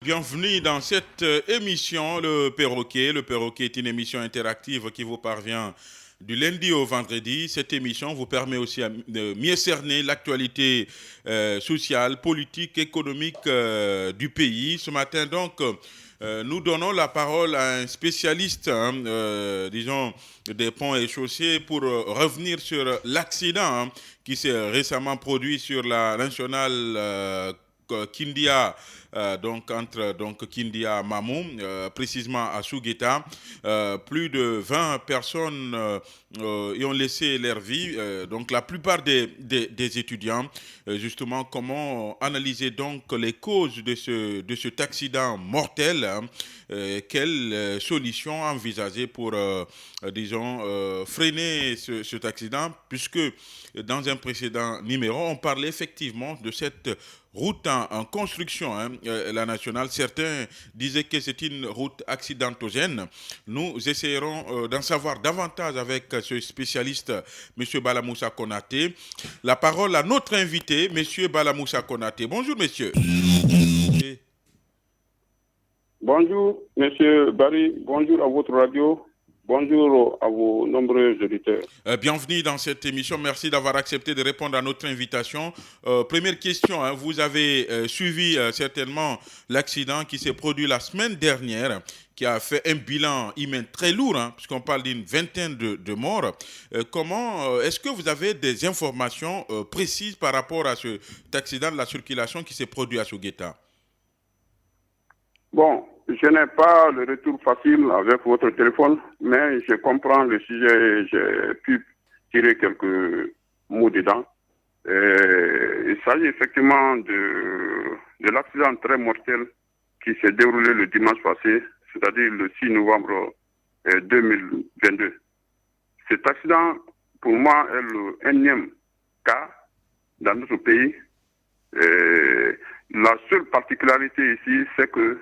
Bienvenue dans cette émission, le Perroquet. Le Perroquet est une émission interactive qui vous parvient du lundi au vendredi. Cette émission vous permet aussi de mieux cerner l'actualité sociale, politique, économique du pays. Ce matin, donc, nous donnons la parole à un spécialiste, disons, des ponts et chaussées pour revenir sur l'accident qui s'est récemment produit sur la nationale Kindia, donc entre Kindia et Mamou, précisément à Sougueta. Plus de 20 personnes y ont laissé leur vie. Donc la plupart des étudiants, justement, comment analyser donc les causes de cet accident mortel, quelles solutions envisager pour, disons, freiner cet accident, puisque dans un précédent numéro, on parlait effectivement de cette route en construction, la nationale. Certains disaient que c'est une route accidentogène. Nous essayerons d'en savoir davantage avec ce spécialiste, M. Balamoussa Konaté. La parole à notre invité, M. Balamoussa Konaté. Bonjour, monsieur. Bonjour, monsieur Barry. Bonjour à votre radio. Bonjour à vos nombreux auditeurs. Bienvenue dans cette émission. Merci d'avoir accepté de répondre à notre invitation. Première question, vous avez suivi certainement l'accident qui s'est produit la semaine dernière, qui a fait un bilan humain très lourd, puisqu'on parle d'une vingtaine de morts. Est-ce que vous avez des informations précises par rapport à cet accident de la circulation qui s'est produit à Sougueta? Bon, je n'ai pas le retour facile avec votre téléphone, mais je comprends le sujet et j'ai pu tirer quelques mots dedans. Il s'agit effectivement de l'accident très mortel qui s'est déroulé le dimanche passé, c'est-à-dire le 6 novembre 2022. Cet accident, pour moi, est le énième cas dans notre pays. La seule particularité ici, c'est que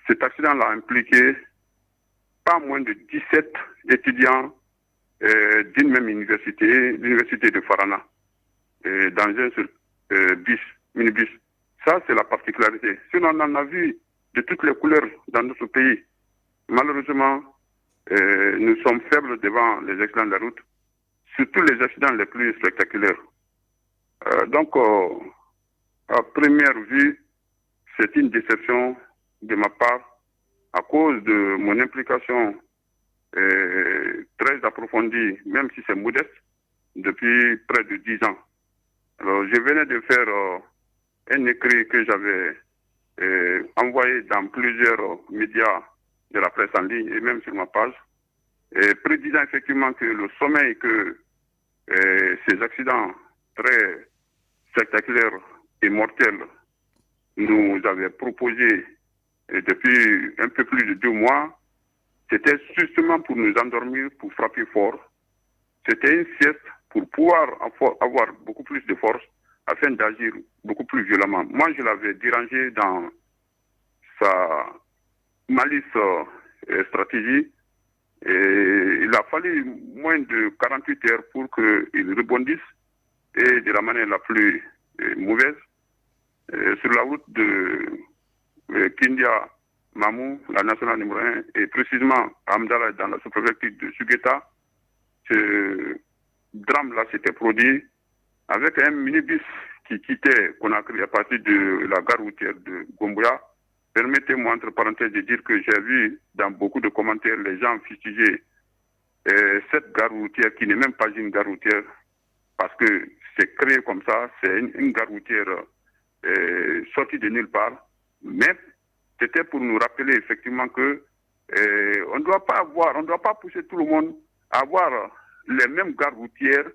cet accident l'a impliqué pas moins de 17 étudiants d'une même université, l'université de Farana, dans un seul minibus. Ça, c'est la particularité. Sinon, on en a vu de toutes les couleurs dans notre pays. Malheureusement, nous sommes faibles devant les accidents de la route, surtout les accidents les plus spectaculaires. Donc, à première vue, c'est une déception de ma part à cause de mon implication très approfondie, même si c'est modeste, depuis près de 10 ans. Alors, je venais de faire un écrit que j'avais envoyé dans plusieurs médias de la presse en ligne et même sur ma page, prédisant effectivement que le sommeil que ces accidents très spectaculaires et mortels nous avaient proposé depuis un peu plus de 2 mois, c'était justement pour nous endormir, pour frapper fort. C'était une sieste pour pouvoir avoir beaucoup plus de force afin d'agir beaucoup plus violemment. Moi, je l'avais dérangé dans sa malice stratégie. Et il a fallu moins de 48 heures pour qu'il rebondisse et de la manière la plus mauvaise sur la route de Kindia Mamou, la nationale numéro 1, et précisément à Amdala, dans la sous-préfecture de Sougueta. Ce drame-là s'était produit avec un minibus qui quittait Conakry à partir de la gare routière de Gomboya. Permettez-moi, entre parenthèses, de dire que j'ai vu dans beaucoup de commentaires les gens fustiger cette gare routière qui n'est même pas une gare routière parce que c'est créé comme ça, c'est une gare routière sortie de nulle part. Mais c'était pour nous rappeler effectivement que on ne doit pas pousser tout le monde à avoir les mêmes gares routières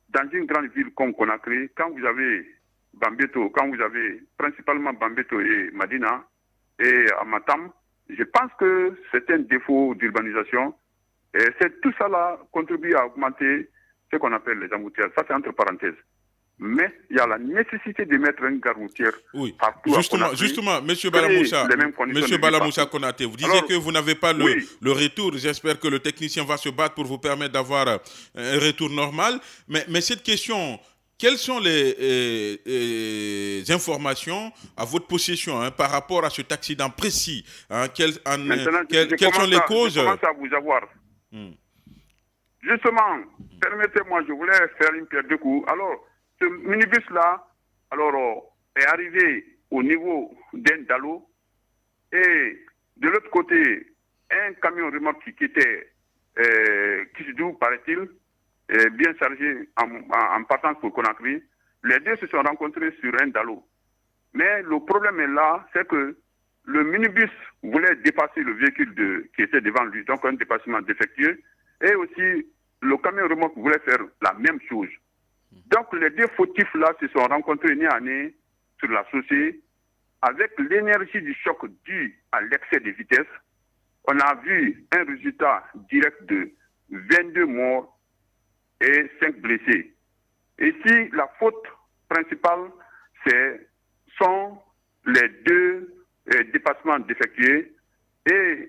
dans une grande ville comme Conakry. Quand vous avez Bambeto, quand vous avez principalement Bambeto et Madina et Amatam, je pense que c'est un défaut d'urbanisation. Et c'est tout ça là contribue à augmenter ce qu'on appelle les embouteillages. Ça, c'est entre parenthèses. Mais il y a la nécessité de mettre une gare routière partout Justement, M. Balamoussa Konaté, vous disiez que vous n'avez pas le retour. J'espère que le technicien va se battre pour vous permettre d'avoir un retour normal. Mais cette question, quelles sont les informations à votre possession par rapport à cet accident précis, Maintenant, quelles sont les causes? je commence à vous avoir. Hmm. Justement, permettez-moi, je voulais faire une pierre deux coups. Alors, ce minibus-là, est arrivé au niveau d'un dallo et de l'autre côté, un camion remorque qui était Kisidou, paraît-il, bien chargé en partant pour Conakry. Les deux se sont rencontrés sur un dallo. Mais le problème est là, c'est que le minibus voulait dépasser le véhicule qui était devant lui, donc un dépassement défectueux. Et aussi, le camion remorque voulait faire la même chose. Donc, les deux fautifs-là se sont rencontrés nez à nez sur la chaussée. Avec l'énergie du choc dû à l'excès de vitesse, on a vu un résultat direct de 22 morts et 5 blessés. Ici, la faute principale, sont les deux dépassements défectueux et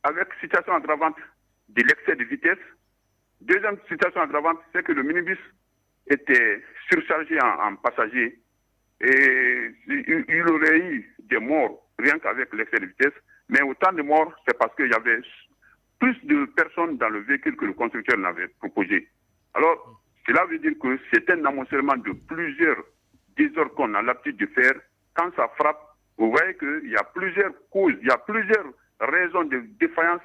avec situation aggravante de l'excès de vitesse. Deuxième situation aggravante, c'est que le minibus était surchargé en passagers et il aurait eu des morts rien qu'avec l'excès de vitesse. Mais autant de morts, c'est parce qu'il y avait plus de personnes dans le véhicule que le constructeur n'avait proposé. Alors, cela veut dire que c'est un amoncellement de plusieurs désordres qu'on a l'habitude de faire. Quand ça frappe, vous voyez qu'il y a plusieurs causes, il y a plusieurs raisons de défaillance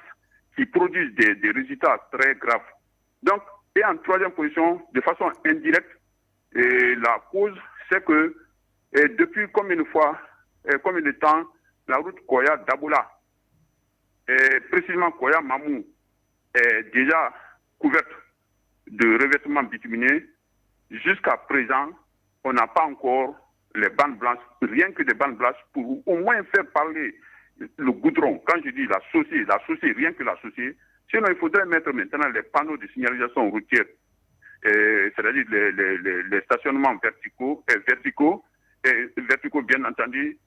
qui produisent des résultats très graves. Donc, et en troisième position, de façon indirecte, la cause, c'est que depuis combien de temps, la route Koya-Daboula, précisément Koya-Mamou, est déjà couverte de revêtements bitumineux. Jusqu'à présent, on n'a pas encore les bandes blanches, rien que des bandes blanches, pour au moins faire parler le goudron. Quand je dis la chaussée, rien que la chaussée. Sinon, il faudrait mettre maintenant les panneaux de signalisation routière, c'est-à-dire les stationnements verticaux bien entendu,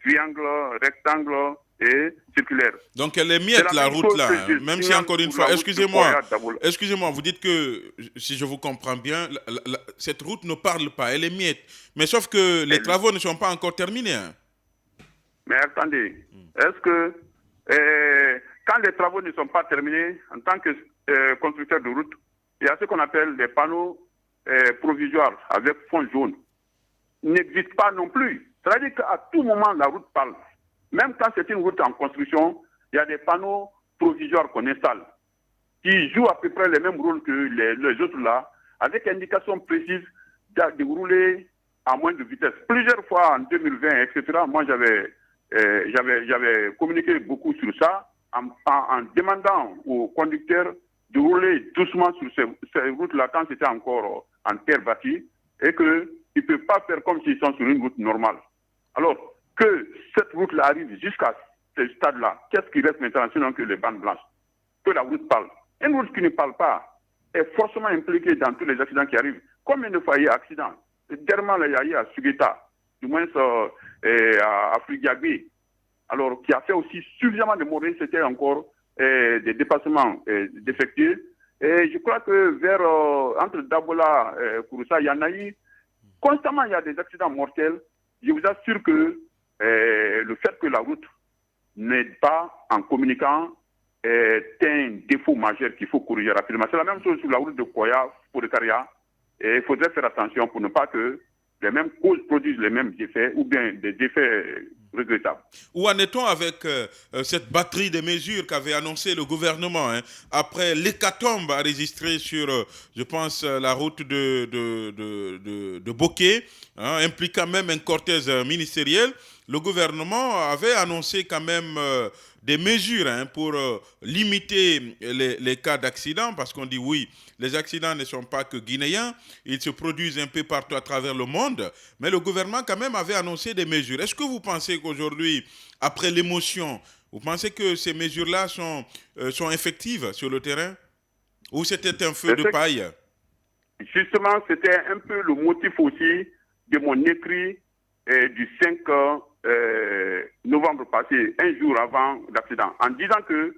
triangle, rectangle et circulaire. Donc elle est miette la route là, même si encore une fois, excusez-moi, vous dites que, si je vous comprends bien, cette route ne parle pas, elle est miette. Mais sauf que les travaux ne sont pas encore terminés. Mais attendez, est-ce que quand les travaux ne sont pas terminés, en tant que constructeur de route, il y a ce qu'on appelle des panneaux provisoires avec fond jaune. Ils n'existent pas non plus. C'est-à-dire qu'à tout moment, la route parle. Même quand c'est une route en construction, il y a des panneaux provisoires qu'on installe qui jouent à peu près le même rôle que les autres là, avec indication précise de rouler à moins de vitesse. Plusieurs fois en 2020, etc., moi j'avais communiqué beaucoup sur ça en demandant aux conducteurs de rouler doucement sur ces routes-là quand c'était encore en terre battue et qu'ils ne peuvent pas faire comme s'ils sont sur une route normale. Alors, que cette route-là arrive jusqu'à ce stade-là, qu'est-ce qui reste maintenant sinon que les bandes blanches? Que la route parle. Une route qui ne parle pas est forcément impliquée dans tous les accidents qui arrivent. Combien de fois il y a accident? Dernièrement, il y a eu à Sugeta, du moins à Frigiagui, alors qui a fait aussi suffisamment de morts, c'était encore des dépassements défectueux. Et je crois que entre Dabola et Kouroussa, il y en a eu constamment, il y a des accidents mortels. Je vous assure que le fait que la route n'aide pas en communiquant est un défaut majeur qu'il faut corriger rapidement. C'est la même chose sur la route de Koya, Podekaria. Et il faudrait faire attention pour ne pas que les mêmes causes produisent les mêmes effets ou bien des effets regrettables. Où en est-on avec cette batterie de mesures qu'avait annoncé le gouvernement après l'hécatombe enregistrée sur, je pense, la route de Bokeh, impliquant même un cortège ministériel? Le gouvernement avait annoncé quand même des mesures pour limiter les cas d'accidents, parce qu'on dit oui, les accidents ne sont pas que guinéens, ils se produisent un peu partout à travers le monde, mais le gouvernement quand même avait annoncé des mesures. Est-ce que vous pensez qu'aujourd'hui, après l'émotion, vous pensez que ces mesures-là sont effectives sur le terrain? Ou c'était un feu de paille? Justement, c'était un peu le motif aussi de mon écrit du 5 novembre passé, un jour avant l'accident, en disant que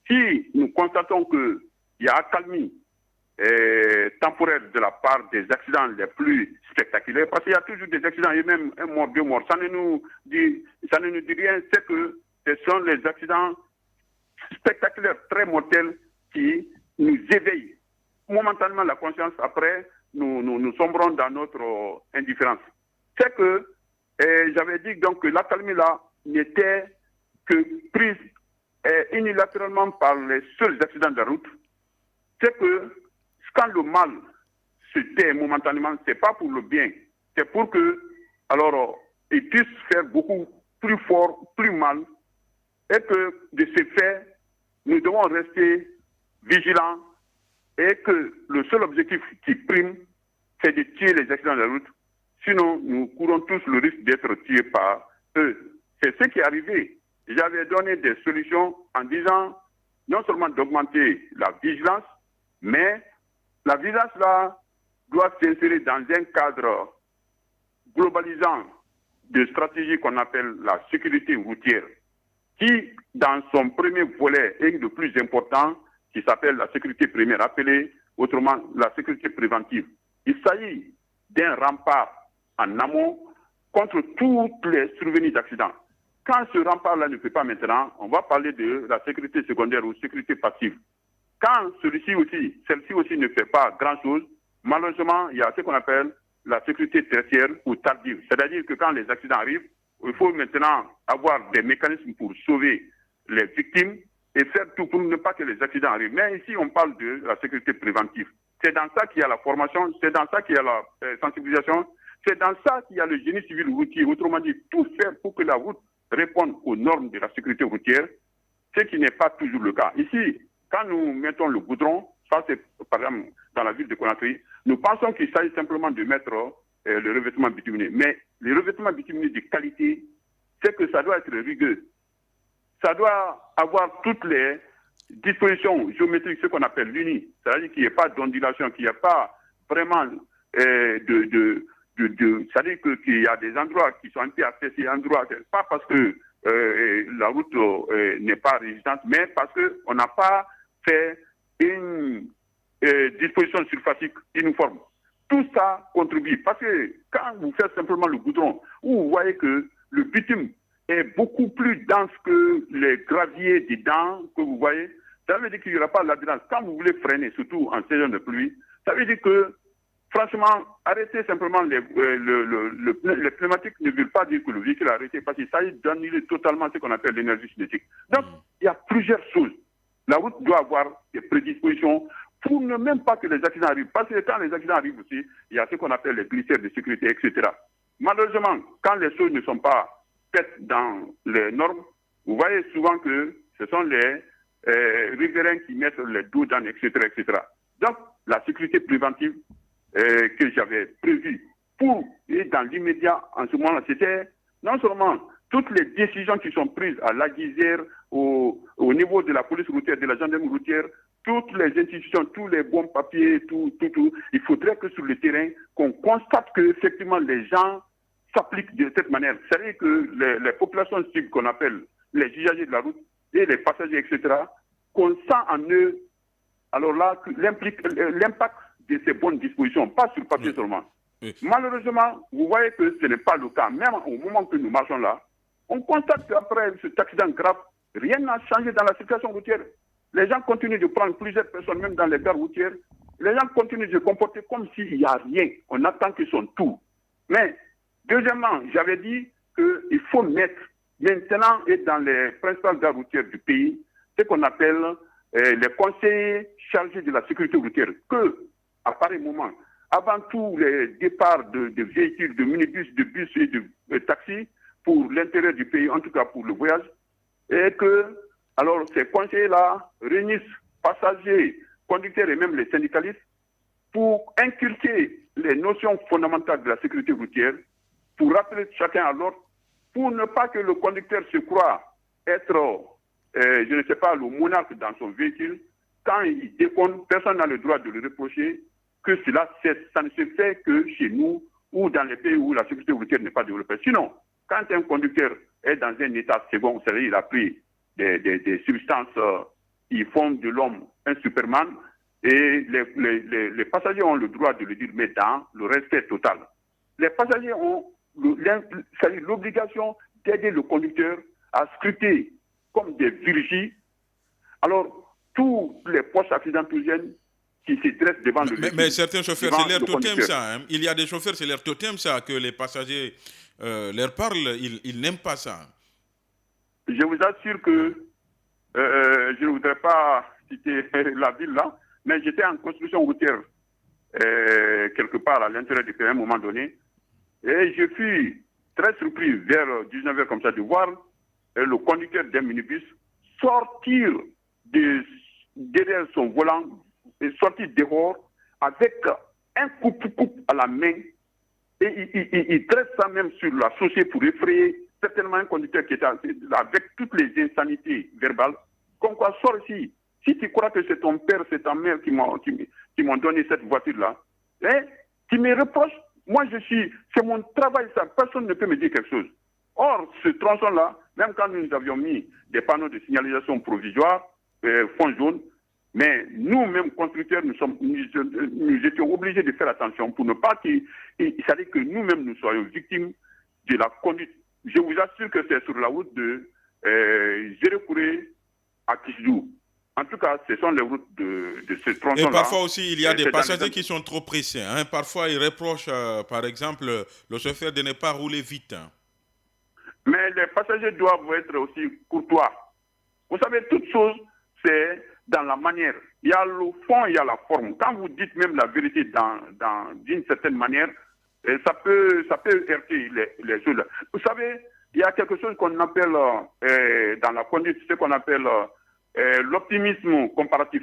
si nous constatons qu'il y a accalmie temporaire de la part des accidents les plus spectaculaires, parce qu'il y a toujours des accidents, et même un mort, deux morts. Ça ne nous dit rien, c'est que ce sont les accidents spectaculaires, très mortels, qui nous éveillent momentanément la conscience. Après, nous sombrons dans notre indifférence. C'est que j'avais dit donc que l'accalmie là n'était que prise unilatéralement par les seuls accidents de la route. C'est que quand le mal se tait momentanément, c'est pas pour le bien, c'est pour que, alors, il puisse faire beaucoup plus fort, plus mal, et que de ce fait, nous devons rester vigilants et que le seul objectif qui prime, c'est de tuer les accidents de la route. Sinon, nous courons tous le risque d'être tués par eux. C'est ce qui est arrivé. J'avais donné des solutions en disant non seulement d'augmenter la vigilance, mais la vigilance là doit s'insérer dans un cadre globalisant de stratégie qu'on appelle la sécurité routière, qui, dans son premier volet, est le plus important, qui s'appelle la sécurité primaire, appelée autrement la sécurité préventive. Il s'agit d'un rempart en amont contre toutes les survenues d'accidents. Quand ce rempart-là ne peut pas maintenant, on va parler de la sécurité secondaire ou sécurité passive. Quand celle-ci aussi ne fait pas grand-chose, malheureusement, il y a ce qu'on appelle la sécurité tertiaire ou tardive. C'est-à-dire que quand les accidents arrivent, il faut maintenant avoir des mécanismes pour sauver les victimes et faire tout pour ne pas que les accidents arrivent. Mais ici, on parle de la sécurité préventive. C'est dans ça qu'il y a la formation, c'est dans ça qu'il y a la sensibilisation, c'est dans ça qu'il y a le génie civil routier. Autrement dit, tout faire pour que la route réponde aux normes de la sécurité routière, ce qui n'est pas toujours le cas. Ici, quand nous mettons le goudron, ça c'est par exemple dans la ville de Conakry, nous pensons qu'il s'agit simplement de mettre le revêtement bituminé. Mais le revêtement bituminé de qualité, c'est que ça doit être rigueux. Ça doit avoir toutes les dispositions géométriques, ce qu'on appelle l'uni. C'est-à-dire qu'il n'y ait pas d'ondulation, qu'il n'y ait pas vraiment c'est-à-dire qu'il y a des endroits qui sont un peu accessibles, pas parce que la route n'est pas résistante, mais parce qu'on n'a pas fait une disposition surfacique uniforme. Tout ça contribue. Parce que quand vous faites simplement le goudron, vous voyez que le bitume est beaucoup plus dense que les graviers dedans que vous voyez, ça veut dire qu'il n'y aura pas l'adhérence. Quand vous voulez freiner, surtout en saison de pluie, ça veut dire que franchement, arrêter simplement les pneumatiques ne veut pas dire que le véhicule a arrêté, parce qu'il s'agit d'annuler totalement ce qu'on appelle l'énergie cinétique. Donc, il y a plusieurs choses. La route doit avoir des prédispositions pour ne même pas que les accidents arrivent. Parce que quand les accidents arrivent aussi, il y a ce qu'on appelle les glisseurs de sécurité, etc. Malheureusement, quand les choses ne sont pas faites dans les normes, vous voyez souvent que ce sont les riverains qui mettent les dos dans, etc., etc. Donc, la sécurité préventive que j'avais prévu et dans l'immédiat, en ce moment-là, c'était non seulement toutes les décisions qui sont prises à la guisère, au niveau de la police routière, de la gendarmerie routière, toutes les institutions, tous les bons papiers, tout. Il faudrait que sur le terrain, qu'on constate que effectivement les gens s'appliquent de cette manière. C'est-à-dire que les populations cibles qu'on appelle les usagers de la route et les passagers, etc., qu'on sent en eux, alors là, l'impact de ces bonnes dispositions, pas sur papier seulement. Oui. Malheureusement, vous voyez que ce n'est pas le cas. Même au moment que nous marchons là, on constate qu'après cet accident grave, rien n'a changé dans la situation routière. Les gens continuent de prendre plusieurs personnes, même dans les gares routières. Les gens continuent de se comporter comme s'il n'y a rien. On attend qu'ils sont tout. Mais, deuxièmement, j'avais dit qu'il faut mettre maintenant et dans les principales gares routières du pays ce qu'on appelle les conseillers chargés de la sécurité routière. Que, à pareil moment, avant tous les départs de véhicules, de minibus, de bus et de taxis pour l'intérieur du pays, en tout cas pour le voyage, et que, alors, ces conseillers-là réunissent passagers, conducteurs et même les syndicalistes pour inculquer les notions fondamentales de la sécurité routière, pour rappeler chacun à l'autre, pour ne pas que le conducteur se croie être, je ne sais pas, le monarque dans son véhicule. Quand il déconne, personne n'a le droit de le reprocher, que cela cesse. Ça ne se fait que chez nous ou dans les pays où la sécurité routière n'est pas développée. Sinon, quand un conducteur est dans un état second, c'est-à-dire il a pris des substances qui font de l'homme un superman, Et les passagers ont le droit de le dire, mais dans le respect total. Les passagers ont l'obligation d'aider le conducteur à scruter comme des vigies. Alors, tous les postes accidentogènes qui se dressent devant le véhicule. Mais certains chauffeurs, c'est leur totem ça. Hein. Il y a des chauffeurs, c'est leur totem ça, que les passagers leur parlent, ils n'aiment pas ça. Je vous assure que je ne voudrais pas citer la ville là, mais j'étais en construction routière quelque part à l'intérieur du pays à un moment donné, et je fus très surpris vers 19h comme ça de voir le conducteur d'un minibus sortir derrière son volant et sortir dehors avec un coupe-coupe à la main, et il traite ça même sur la chaussée pour effrayer certainement un conducteur qui était avec toutes les insanités verbales. Comme quoi, sors ici. Si tu crois que c'est ton père, c'est ta mère qui m'ont donné cette voiture-là, hein, tu me reproches, moi c'est mon travail, ça, personne ne peut me dire quelque chose. Or, ce tronçon-là, même quand nous avions mis des panneaux de signalisation provisoires, fond jaune, mais nous-mêmes, constructeurs, nous étions obligés de faire attention pour ne pas qu'il s'agit que nous-mêmes nous soyons victimes de la conduite. Je vous assure que c'est sur la route de Gérékouré à Kisdou. En tout cas, ce sont les routes de ce tronçon-là. Et parfois aussi, il y a des passagers qui sont trop pressés. Hein. Parfois, ils reprochent, par exemple, le chauffeur de ne pas rouler vite. Hein. Mais les passagers doivent être aussi courtois. Vous savez, toute chose, c'est dans la manière. Il y a le fond, il y a la forme. Quand vous dites même la vérité d'une certaine manière, ça peut heurter les choses. Vous savez, il y a quelque chose qu'on appelle dans la conduite, ce qu'on appelle l'optimisme comparatif.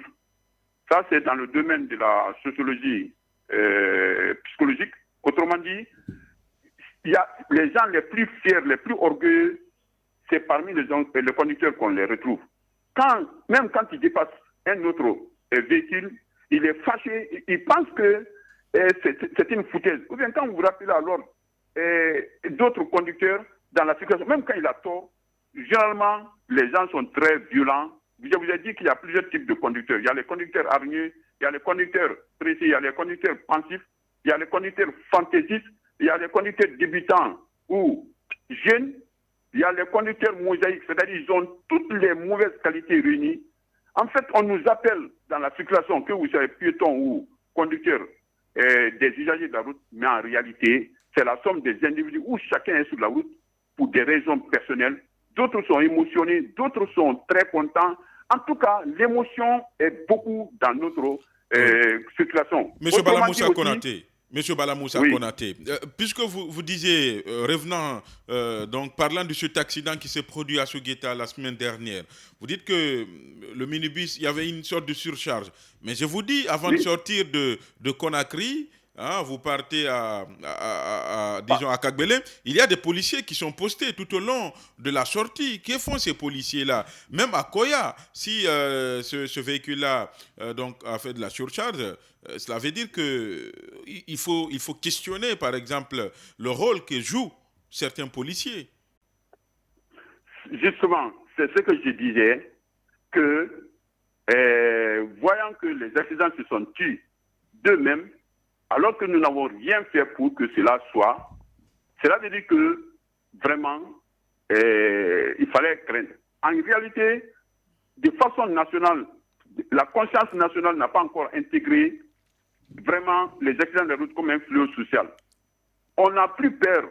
Ça, c'est dans le domaine de la sociologie psychologique. Autrement dit, il y a les gens les plus fiers, les plus orgueilleux, c'est parmi les conducteurs qu'on les retrouve. Même quand ils dépassent un autre véhicule, il est fâché, il pense que c'est une foutaise. Ou bien quand vous vous rappelez alors d'autres conducteurs dans la situation, même quand il a tort, généralement, les gens sont très violents. Je vous ai dit qu'il y a plusieurs types de conducteurs. Il y a les conducteurs hargneux, il y a les conducteurs pressés, il y a les conducteurs pensifs, il y a les conducteurs fantaisistes, il y a les conducteurs débutants ou jeunes, il y a les conducteurs mosaïques, c'est-à-dire ils ont toutes les mauvaises qualités réunies. En fait, on nous appelle dans la circulation, que vous soyez piéton ou conducteur, des usagers de la route, mais en réalité, c'est la somme des individus où chacun est sur la route pour des raisons personnelles. D'autres sont émotionnés, d'autres sont très contents. En tout cas, l'émotion est beaucoup dans notre circulation. Monsieur Balamoussa Konaté. Monsieur Balamoussa Konaté, puisque vous disiez, revenant, donc parlant de cet accident qui s'est produit à Sogueta la semaine dernière, vous dites que le minibus, il y avait une sorte de surcharge. Mais je vous dis, avant de sortir de Conakry, hein, vous partez disons à Kagbele, il y a des policiers qui sont postés tout au long de la sortie. Que font ces policiers-là? Même à Koya, si ce véhicule-là donc a fait de la surcharge, cela veut dire qu'il faut questionner, par exemple, le rôle que jouent certains policiers. Justement, c'est ce que je disais, que voyant que les accidents se sont tués d'eux-mêmes, alors que nous n'avons rien fait pour que cela soit, cela veut dire que vraiment, il fallait craindre. En réalité, de façon nationale, la conscience nationale n'a pas encore intégré vraiment les accidents de route comme un fléau social. On a plus peur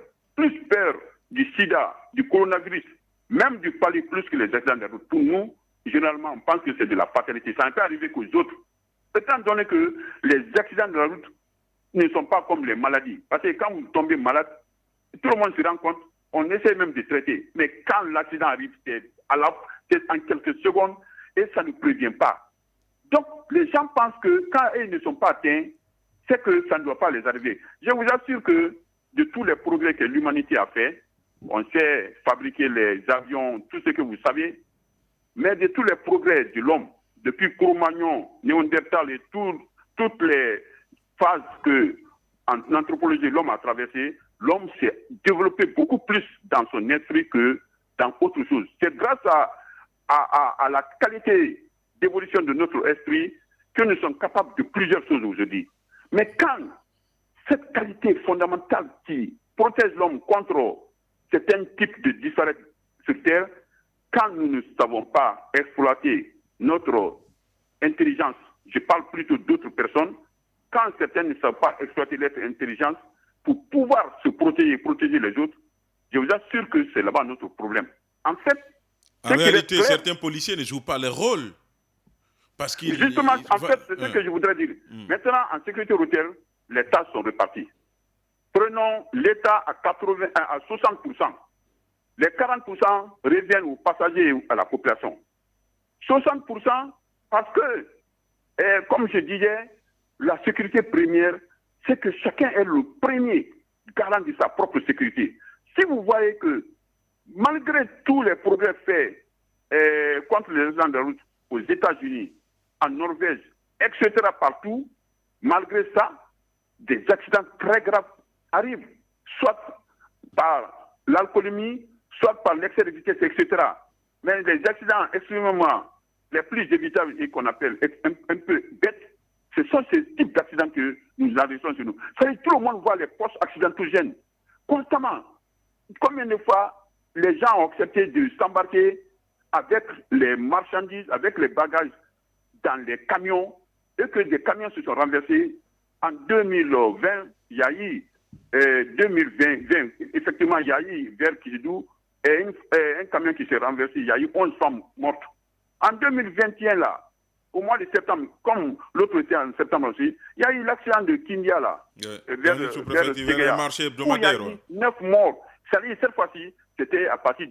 du sida, du coronavirus, même du palu plus que les accidents de route. Pour nous, généralement, on pense que c'est de la fatalité. Ça ne peut arriver qu'aux autres. Étant donné que les accidents de la route ne sont pas comme les maladies. Parce que quand vous tombez malade, tout le monde se rend compte, on essaie même de traiter. Mais quand l'accident arrive, c'est en quelques secondes et ça ne prévient pas. Donc, les gens pensent que quand ils ne sont pas atteints, c'est que ça ne doit pas les arriver. Je vous assure que de tous les progrès que l'humanité a fait, on sait fabriquer les avions, tout ce que vous savez, mais de tous les progrès de l'homme, depuis Cro-Magnon, Néandertal et toutes les phases que en anthropologie l'homme a traversées, l'homme s'est développé beaucoup plus dans son esprit que dans autre chose. C'est grâce à la qualité d'évolution de notre esprit que nous sommes capables de plusieurs choses aujourd'hui. Mais quand cette qualité fondamentale qui protège l'homme contre certains types de disparités sur Terre, quand nous ne savons pas exploiter notre intelligence, je parle plutôt d'autres personnes, quand certains ne savent pas exploiter leur intelligence pour pouvoir se protéger et protéger les autres, je vous assure que c'est là-bas notre problème. En fait, en réalité, certains policiers ne jouent pas leur rôle. Parce qu'ils... Justement, en fait, c'est ce que je voudrais dire. Maintenant, en sécurité routière, les tâches sont réparties. Prenons l'État à 60%. Les 40% reviennent aux passagers et à la population. 60% parce que, comme je disais, la sécurité première, c'est que chacun est le premier garant de sa propre sécurité. Si vous voyez que, malgré tous les progrès faits contre les accidents de route aux États-Unis, en Norvège, etc., partout, malgré ça, des accidents très graves arrivent, soit par l'alcoolémie, soit par l'excès de vitesse, etc. Mais les accidents extrêmement les plus évitables et qu'on appelle un peu bêtes, ce sont ces types d'accidents que nous adressons sur nous. C'est-à-dire tout le monde voit les postes accidentogènes constamment. Combien de fois les gens ont accepté de s'embarquer avec les marchandises, avec les bagages dans les camions, et que des camions se sont renversés. En 2020, il y a eu 2020, effectivement, il y a eu vers Kizidou un camion qui s'est renversé. Il y a eu 11 femmes mortes. En 2021, là, au mois de septembre, comme l'autre était en septembre aussi, il y a eu l'accident de Kindia, là, vers le marché hebdomadaire. Il y a eu 9 morts. C'est-à-dire, cette fois-ci, c'était à partir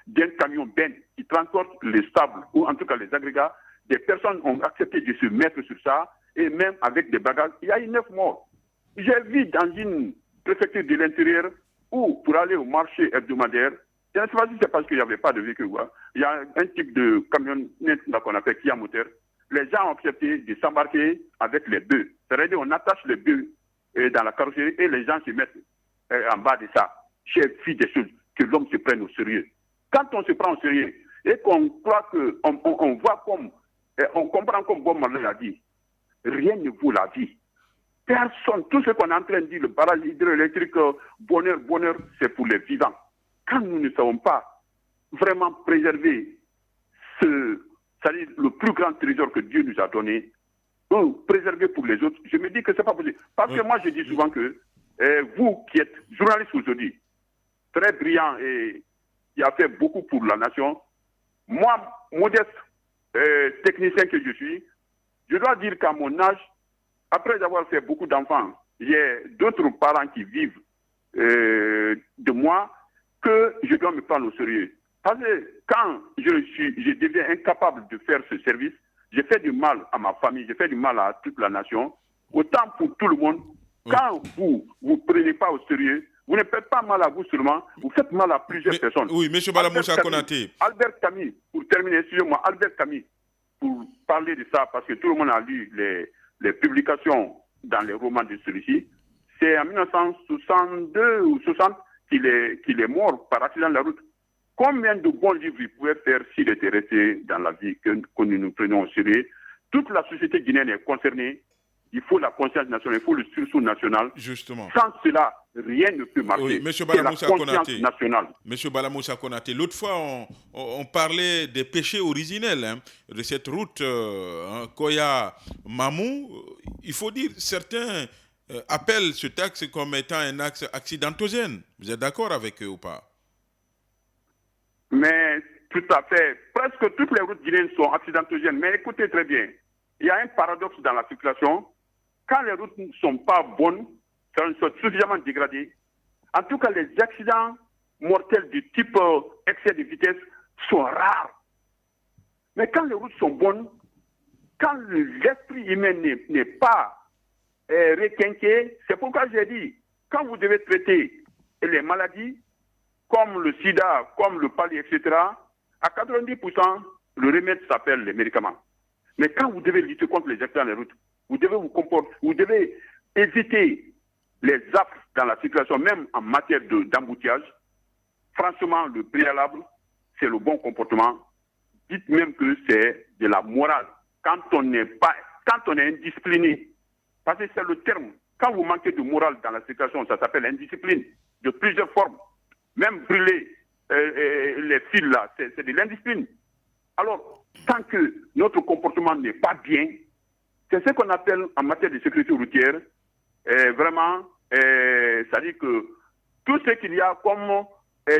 d'un camion Ben qui transporte les sables, ou en tout cas les agrégats. Des personnes ont accepté de se mettre sur ça, et même avec des bagages. Il y a eu 9 morts. J'ai vu dans une préfecture de l'intérieur où, pour aller au marché hebdomadaire, je ne sais pas si c'est parce qu'il n'y avait pas de véhicule. Il y a un type de camionnette qu'on appelle Kia moteur. Les gens ont accepté de s'embarquer avec les bœufs. C'est-à-dire on attache les bœufs dans la carrosserie et les gens se mettent en bas de ça. J'ai vu des choses que l'homme se prenne au sérieux. Quand on se prend au sérieux et qu'on croit qu'on voit comme, on comprend comme Bob Marley l'a dit, rien ne vaut la vie. Personne, tout ce qu'on est en train de dire, le barrage hydroélectrique, bonheur, c'est pour les vivants. Quand nous ne savons pas vraiment préserver c'est-à-dire le plus grand trésor que Dieu nous a donné, ou préserver pour les autres, je me dis que c'est pas possible. Parce que moi, je dis souvent que vous qui êtes journaliste aujourd'hui, très brillant et qui a fait beaucoup pour la nation, moi, modeste technicien que je suis, je dois dire qu'à mon âge, après avoir fait beaucoup d'enfants, il y a d'autres parents qui vivent de moi que je dois me prendre au sérieux. Parce que quand je deviens incapable de faire ce service, j'ai fait du mal à ma famille, j'ai fait du mal à toute la nation, autant pour tout le monde. Quand vous ne prenez pas au sérieux, vous ne faites pas mal à vous seulement, vous faites mal à plusieurs personnes. Oui, M. Balamoussa Konaté. Albert Camus, pour terminer, excusez-moi, Albert Camus, pour parler de ça, parce que tout le monde a lu les publications dans les romans de celui-ci, c'est en 1962 ou 60 qu'il est mort par accident de la route. Combien de bons livres il pouvait faire s'il était resté dans la vie que nous nous prenons au sérieux? Toute la société guinéenne est concernée. Il faut la conscience nationale, il faut le sursaut national. Justement. Sans cela, rien ne peut marcher. Oui, c'est la conscience nationale. Monsieur Balamoussa Konaté, l'autre fois, on parlait des péchés originels de cette route Koya-Mamou. Il faut dire, certains appellent ce axe comme étant un axe accidentogène. Vous êtes d'accord avec eux ou pas? Mais tout à fait. Presque toutes les routes guinéennes sont accidentogènes. Mais écoutez très bien, il y a un paradoxe dans la circulation. Quand les routes ne sont pas bonnes, quand elles sont suffisamment dégradées, en tout cas les accidents mortels du type excès de vitesse sont rares. Mais quand les routes sont bonnes, quand l'esprit humain n'est pas requinqué, c'est pourquoi j'ai dit, quand vous devez traiter les maladies, comme le sida, comme le palu, etc., à 90%, le remède s'appelle les médicaments. Mais quand vous devez lutter contre les accidents des routes, vous devez vous comporter, vous devez éviter les actes dans la circulation, même en matière d'embouteillage. Franchement, le préalable, c'est le bon comportement. Dites même que c'est de la morale. Quand on n'est pas quand on est indiscipliné, parce que c'est le terme, quand vous manquez de morale dans la circulation, ça s'appelle indiscipline, de plusieurs formes. Même brûler les fils là, c'est de l'indiscipline. Alors, tant que notre comportement n'est pas bien, c'est ce qu'on appelle en matière de sécurité routière, vraiment, c'est-à-dire que tout ce qu'il y a comme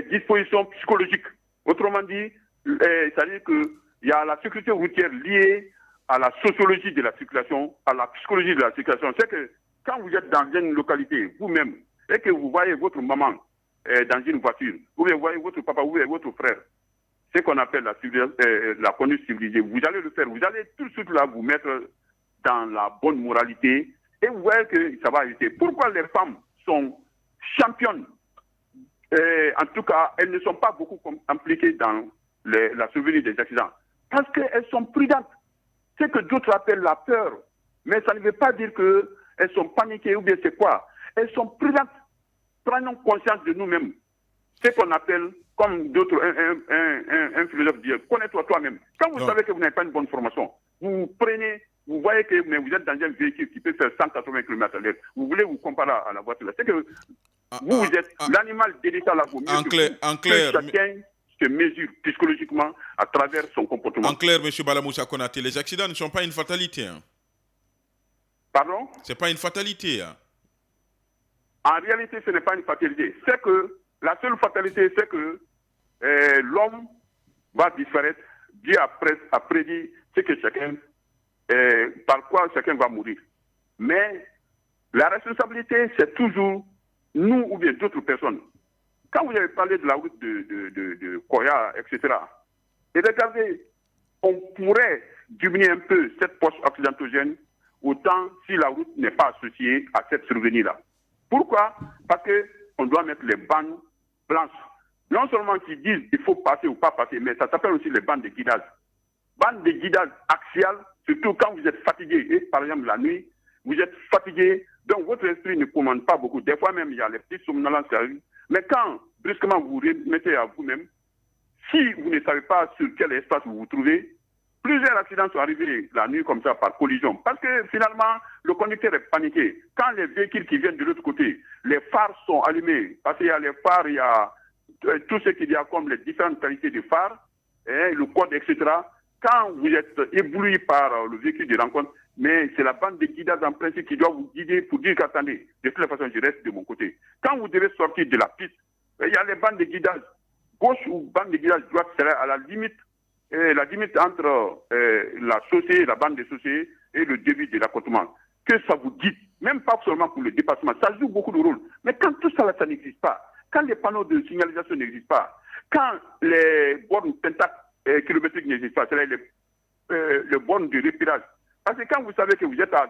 disposition psychologique, autrement dit, c'est-à-dire qu'il y a la sécurité routière liée à la sociologie de la circulation, à la psychologie de la circulation. C'est que quand vous êtes dans une localité, vous-même, et que vous voyez votre maman dans une voiture, ou vous voyez votre papa, ou votre frère, ce qu'on appelle la conduite civilisée, vous allez le faire, vous allez tout de suite là vous mettre dans la bonne moralité, et vous voyez que ça va éviter. Pourquoi les femmes sont championnes? En tout cas, elles ne sont pas beaucoup impliquées dans la survenue des accidents. Parce qu'elles sont prudentes. C'est que d'autres appellent la peur. Mais ça ne veut pas dire qu'elles sont paniquées ou bien c'est quoi. Elles sont prudentes. Prenons conscience de nous-mêmes. C'est qu'on appelle, comme d'autres, un philosophe dit, connais-toi toi-même. Quand vous savez que vous n'avez pas une bonne formation, vous prenez, vous voyez que vous êtes dans un véhicule qui peut faire 180 km/h. Vous voulez vous comparer à la voiture. C'est que vous êtes l'animal délicat là. En clair, chacun se mesure psychologiquement à travers son comportement. En clair, M. Balamoussa Konaté, les accidents ne sont pas une fatalité. Hein. Pardon? C'est pas une fatalité. Hein. En réalité, ce n'est pas une fatalité. C'est que la seule fatalité, c'est que l'homme va disparaître. Dieu a prédit ce que chacun, par quoi chacun va mourir. Mais la responsabilité, c'est toujours nous ou bien d'autres personnes. Quand vous avez parlé de la route de Koya, etc., et regardez, on pourrait diminuer un peu cette poche accidentogène autant si la route n'est pas associée à cette survenue-là. Pourquoi? Parce qu'on doit mettre les bandes blanches. Non seulement qui disent il faut passer ou pas passer, mais ça s'appelle aussi les bandes de guidage. Bandes de guidage axiales, surtout quand vous êtes fatigué, et par exemple la nuit, vous êtes fatigué, donc votre esprit ne commande pas beaucoup. Des fois même, il y a les petites somnolences qui arrivent. Mais quand brusquement vous vous remettez à vous-même, si vous ne savez pas sur quel espace vous vous trouvez, plusieurs accidents sont arrivés la nuit comme ça par collision. Parce que finalement, le conducteur est paniqué. Quand les véhicules qui viennent de l'autre côté, les phares sont allumés. Parce qu'il y a les phares, il y a tout ce qu'il y a comme les différentes qualités de phares, le code, etc. Quand vous êtes ébloui par le véhicule de rencontre, mais c'est la bande de guidage en principe qui doit vous guider pour dire qu'attendez, de toute façon, je reste de mon côté. Quand vous devez sortir de la piste, il y a les bandes de guidage. Gauche ou bande de guidage droite serait à la limite entre la chaussée, la bande de chaussée et le début de l'accotement. Que ça vous dit, même pas seulement pour le dépassement, ça joue beaucoup de rôle. Mais quand tout ça, ça n'existe pas, quand les panneaux de signalisation n'existent pas, quand les bornes kilométriques n'existent pas, c'est-à-dire les bornes de repérage. Parce que quand vous savez que vous êtes à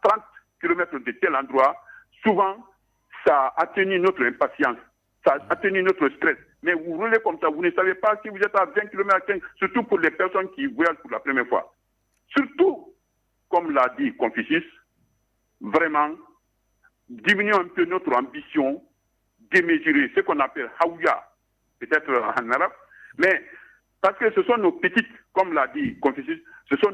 30 km de tel endroit, souvent, ça atténue notre impatience, ça atténue notre stress. Mais vous roulez comme ça, vous ne savez pas si vous êtes à 20 km/h, surtout pour les personnes qui voyagent pour la première fois. Surtout, comme l'a dit Confucius, vraiment, diminuons un peu notre ambition démesurée, ce qu'on appelle Haouya, peut-être en arabe, mais parce que ce sont nos petites, comme l'a dit Confucius, ce sont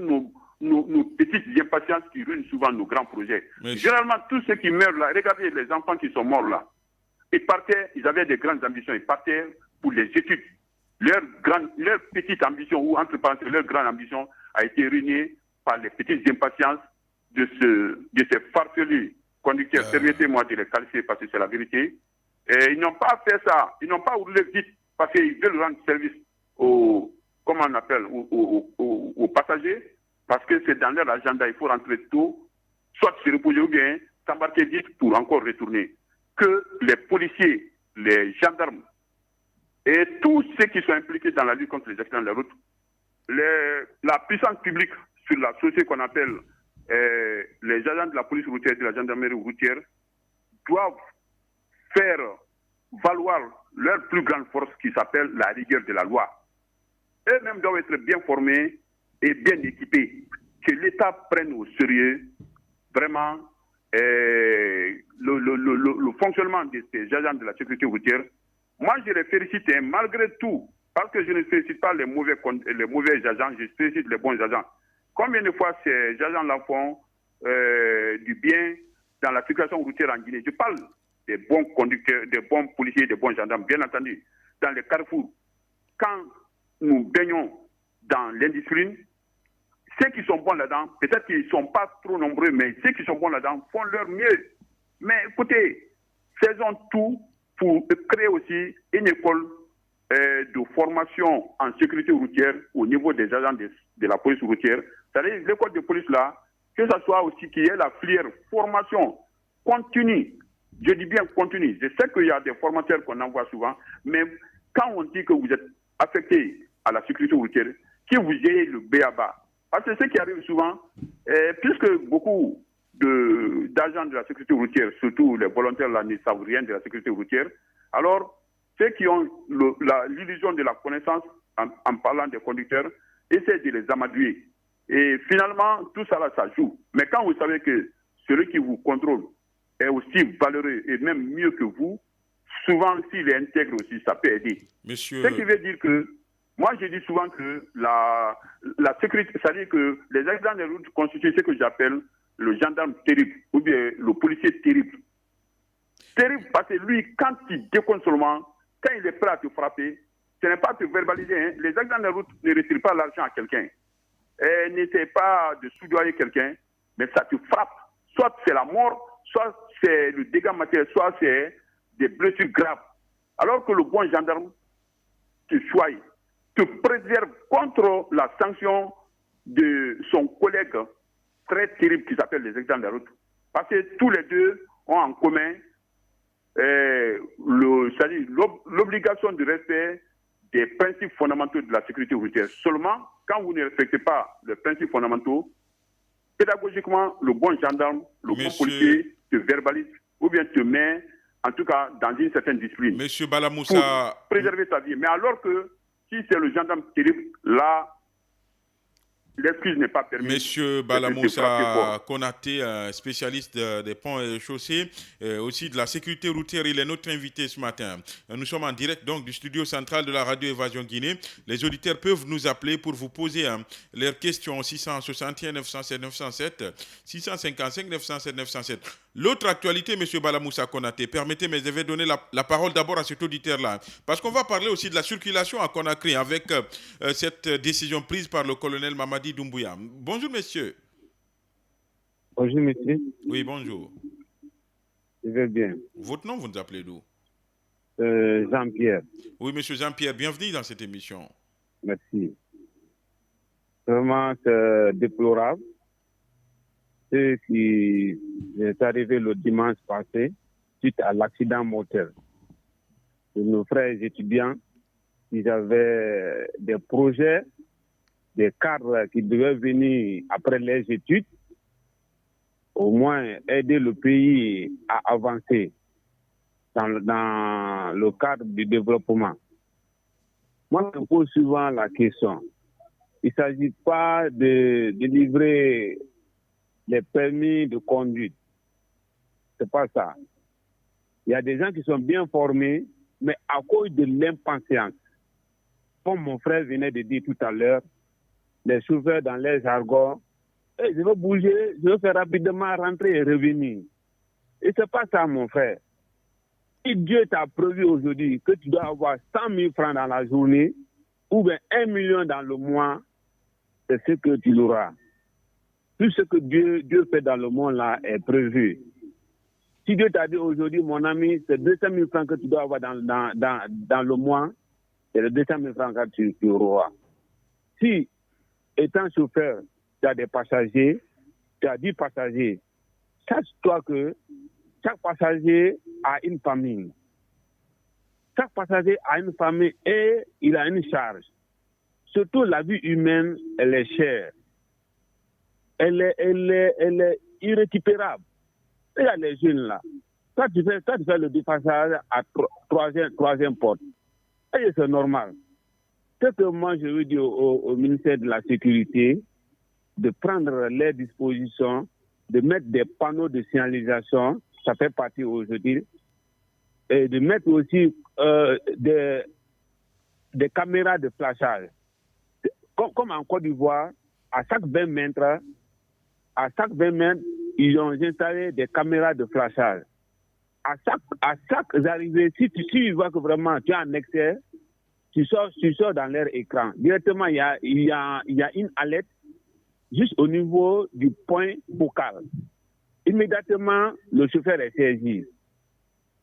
nos petites impatiences qui ruinent souvent nos grands projets. Mais généralement, tous ceux qui meurent là, regardez les enfants qui sont morts là, ils partaient, ils avaient des grandes ambitions, ils partaient pour les études. Leur petite ambition, ou entre parenthèses, leur grande ambition a été ruinée par les petites impatiences de ces farfelus conducteurs. Permettez-moi de les qualifier parce que c'est la vérité. Et ils n'ont pas fait ça, ils n'ont pas roulé vite parce qu'ils veulent rendre service aux passagers, parce que c'est dans leur agenda, il faut rentrer tôt, soit se reposer ou bien s'embarquer vite pour encore retourner. Que les policiers, les gendarmes et tous ceux qui sont impliqués dans la lutte contre les accidents de la route, la puissance publique sur la société qu'on appelle les agents de la police routière et de la gendarmerie routière doivent faire valoir leur plus grande force qui s'appelle la rigueur de la loi. Eux-mêmes doivent être bien formés et bien équipés. Que l'État prenne au sérieux vraiment le fonctionnement de ces agents de la sécurité routière. Moi, je les félicite, malgré tout, parce que je ne félicite pas les mauvais agents, je félicite les bons agents. Combien de fois ces agents-là font du bien dans la circulation routière en Guinée? Je parle des bons conducteurs, des bons policiers, des bons gendarmes, bien entendu. Dans les carrefours, quand nous baignons dans l'indiscipline, ceux qui sont bons là-dedans, peut-être qu'ils ne sont pas trop nombreux, mais ceux qui sont bons là-dedans font leur mieux. Mais écoutez, faisons tout pour créer aussi une école de formation en sécurité routière au niveau des agents de la police routière. C'est-à-dire l'école de police là, que ce soit aussi qu'il y ait la filière formation continue. Je dis bien continue. Je sais qu'il y a des formateurs qu'on envoie souvent, mais quand on dit que vous êtes affecté à la sécurité routière, que vous ayez le B.A.B.A. Parce que ce qui arrive souvent, puisque beaucoup d'agents de la sécurité routière, surtout les volontaires là, ne savent rien de la sécurité routière, alors ceux qui ont l'illusion de la connaissance en parlant des conducteurs essaient de les amadouer. Et finalement, tout ça là, ça joue. Mais quand vous savez que celui qui vous contrôle est aussi valeureux et même mieux que vous, souvent, s'il est intègre aussi, ça peut aider. Monsieur... Ce qui veut dire que, moi je dis souvent que la sécurité, c'est-à-dire que les accidents de route constituent ce que j'appelle le gendarme terrible, ou bien le policier terrible. Terrible parce que lui, quand il déconne seulement, quand il est prêt à te frapper, ce n'est pas te verbaliser. Hein. Les accidents de route ne retirent pas l'argent à quelqu'un. N'essaie pas de soudoyer quelqu'un, mais ça te frappe. Soit c'est la mort, soit c'est le dégât matériel, soit c'est des blessures graves. Alors que le bon gendarme te choisit, te préserve contre la sanction de son collègue très terrible qui s'appelle les accidents de route. Parce que tous les deux ont en commun l'obligation de respect des principes fondamentaux de la sécurité routière. Seulement, quand vous ne respectez pas les principes fondamentaux, pédagogiquement, le bon gendarme, le bon policier te verbalise ou bien te met, en tout cas, dans une certaine discipline. Monsieur Balamoussa... Pour préserver ta vie. Mais alors que, si c'est le gendarme terrible, là, l'excuse n'est pas permise. Monsieur Balamoussa Konaté, spécialiste des ponts et chaussées, aussi de la sécurité routière, il est notre invité ce matin. Nous sommes en direct donc du studio central de la radio Évasion Guinée. Les auditeurs peuvent nous appeler pour vous poser leurs questions 661 907 907, 655 907 907. L'autre actualité, monsieur Balamoussa Konaté, permettez-moi, je vais donner la parole d'abord à cet auditeur-là. Parce qu'on va parler aussi de la circulation à Conakry avec cette décision prise par le colonel Mamadi Doumbouya. Bonjour, monsieur. Bonjour, monsieur. Oui, bonjour. Je vais bien. Votre nom, vous nous appelez d'où? Jean-Pierre. Oui, monsieur Jean-Pierre, bienvenue dans cette émission. Merci. Vraiment, c'est déplorable. Ce qui est arrivé le dimanche passé suite à l'accident mortel de nos frères étudiants. Ils avaient des projets, des cadres qui devaient venir après les études, au moins aider le pays à avancer dans le cadre du développement. Moi, je me pose souvent la question. Il ne s'agit pas de délivrer les permis de conduite. C'est pas ça. Il y a des gens qui sont bien formés, mais à cause de l'impatience, comme mon frère venait de dire tout à l'heure, les chauffeurs dans les jargons, hey, je veux bouger, je veux faire rapidement rentrer et revenir. Et c'est pas ça, mon frère. Si Dieu t'a prévu aujourd'hui que tu dois avoir 100 000 francs dans la journée, ou bien 1 million dans le mois, c'est ce que tu l'auras. Tout ce que Dieu fait dans le monde là est prévu. Si Dieu t'a dit aujourd'hui, mon ami, c'est 200 000 francs que tu dois avoir dans le mois, c'est les 200 000 francs que tu auras. Si, étant chauffeur, tu as des passagers, tu as 10 passagers, sache-toi que chaque passager a une famille. Chaque passager a une famille et il a une charge. Surtout la vie humaine, elle est chère. Elle est irrécupérable. Regarde les jeunes là. Quand tu fais le dépassage à troisième porte, et c'est normal. Ce que moi je veux dire au ministère de la Sécurité, de prendre les dispositions, de mettre des panneaux de signalisation, ça fait partie aujourd'hui, et de mettre aussi des caméras de flashage. Comme en Côte d'Ivoire, à chaque 20 mètres, ils ont installé des caméras de flashage. À chaque arrivée, si tu vois que vraiment tu es en excès, tu sors dans leur écran. Directement, il y a une alerte juste au niveau du point focal. Immédiatement, le chauffeur est saisi.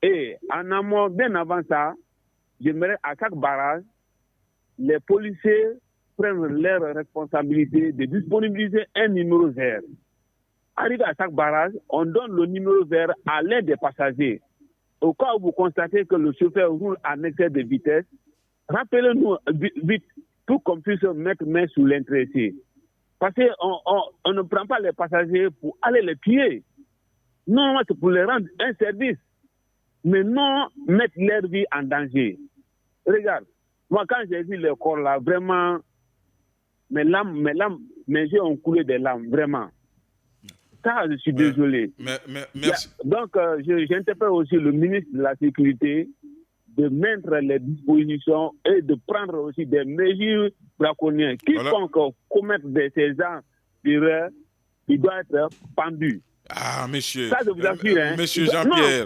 Et en amont, bien avant ça, j'aimerais à chaque barrage, les policiers prennent leur responsabilité de disponibiliser un numéro vert. Arrivé à chaque barrage, on donne le numéro vert à l'aide des passagers. Au cas où vous constatez que le chauffeur roule en excès de vitesse, rappelez-nous vite pour qu'on puisse mettre main sur l'intéressé. Parce qu'on ne prend pas les passagers pour aller les tuer. Non, c'est pour les rendre un service. Mais non mettre leur vie en danger. Regarde, moi quand j'ai vu le corps là, vraiment, mes yeux ont coulé des larmes, vraiment. Ça, je suis désolé. Merci. Donc, j'interpelle aussi le ministre de la Sécurité de mettre les dispositions et de prendre aussi des mesures draconiennes. Quiconque commettre ces genres d'erreurs, il doit être pendu. Ah, monsieur. Ça, je vous assure, hein. Monsieur Jean-Pierre.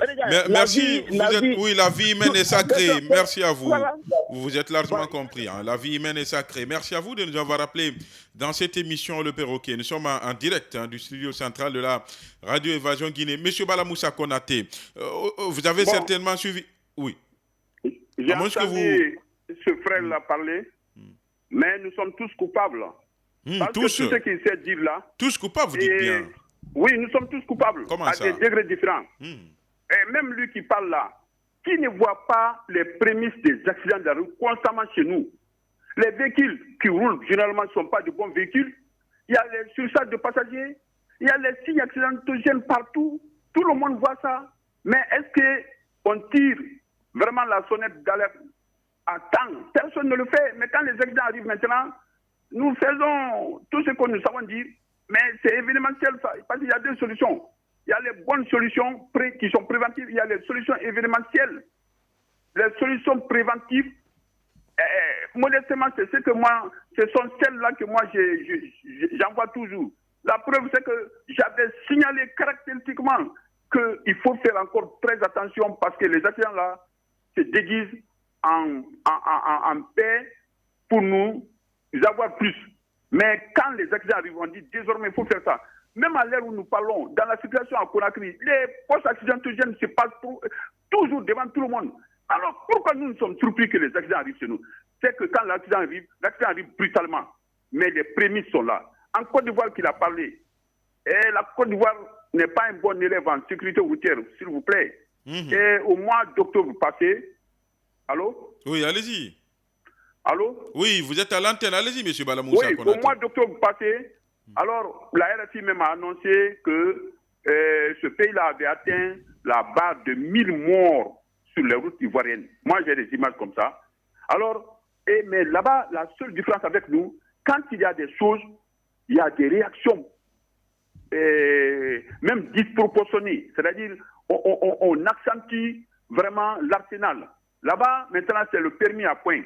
Merci. La vie humaine est sacrée. Merci à vous. Voilà. Vous êtes largement compris. Hein. La vie humaine est sacrée. Merci à vous de nous avoir rappelé dans cette émission Le Perroquet. Nous sommes en direct du studio central de la Radio Évasion Guinée. Monsieur Bala Moussa Konaté, vous avez certainement suivi. Oui. J'ai entendu ce frère-là parler, mais nous sommes tous coupables. Parce tous. Que tout ce qu'il sait dire là. Tous coupables, vous dites bien. Oui, nous sommes tous coupables. Comment à ça? Des degrés différents. Et même lui qui parle là, qui ne voit pas les prémices des accidents de la rue constamment chez nous. Les véhicules qui roulent, généralement, ne sont pas de bons véhicules. Il y a les surcharges de passagers. Il y a les signes accidentogènes partout. Tout le monde voit ça. Mais est-ce qu'on tire vraiment la sonnette d'alerte à temps? Personne ne le fait. Mais quand les accidents arrivent maintenant, nous faisons tout ce que nous savons dire. Mais c'est événementiel, ça, parce qu'il y a deux solutions. Il y a les bonnes solutions qui sont préventives, il y a les solutions événementielles. Les solutions préventives, modestement, c'est ce sont celles-là que moi j'envoie toujours. La preuve, c'est que j'avais signalé caractéristiquement qu'il faut faire encore très attention parce que les accidents-là se déguisent en paix pour nous avoir plus. Mais quand les accidents arrivent, on dit désormais il faut faire ça. Même à l'heure où nous parlons, dans la situation à Conakry, les postes accidentogènes se passent toujours devant tout le monde. Alors pourquoi nous sommes surpris que les accidents arrivent chez nous? C'est que quand l'accident arrive brutalement. Mais les prémices sont là. En Côte d'Ivoire qu'il a parlé, et la Côte d'Ivoire n'est pas un bon élève en sécurité routière, s'il vous plaît. Et au mois d'octobre passé, allô? Oui, allez-y. Allô? Oui, vous êtes à l'antenne. Allez-y, monsieur Balamoussa. Oui, au mois d'octobre passé, alors la RFI même a annoncé que ce pays-là avait atteint la barre de 1000 morts sur les routes ivoiriennes. Moi, j'ai des images comme ça. Alors, mais là-bas, la seule différence avec nous, quand il y a des choses, il y a des réactions, même disproportionnées. C'est-à-dire, on accentue vraiment l'arsenal. Là-bas, maintenant, c'est le permis à point.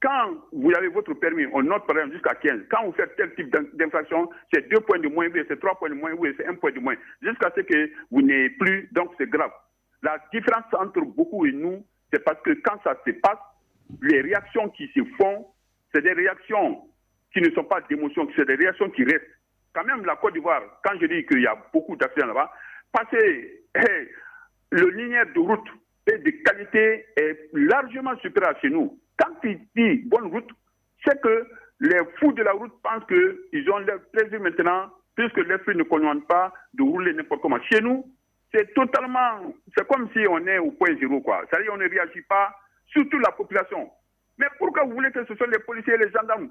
Quand vous avez votre permis, on note par exemple jusqu'à 15. Quand vous faites tel type d'infraction, c'est 2 points de moins, c'est 3 points de moins, c'est 1 point de moins. Jusqu'à ce que vous n'ayez plus, donc c'est grave. La différence entre beaucoup et nous, c'est parce que quand ça se passe, les réactions qui se font, c'est des réactions qui ne sont pas d'émotion, c'est des réactions qui restent. Quand même, la Côte d'Ivoire, quand je dis qu'il y a beaucoup d'accidents là-bas, passer le linéaire de route et de qualité est largement supérieur chez nous. Quand il dit bonne route, c'est que les fous de la route pensent qu'ils ont leur plaisir maintenant, puisque l'esprit ne commande pas de rouler n'importe comment. Chez nous, c'est comme si on est au point zéro, quoi. C'est-à-dire on ne réagit pas, surtout la population. Mais pourquoi vous voulez que ce soit les policiers et les gendarmes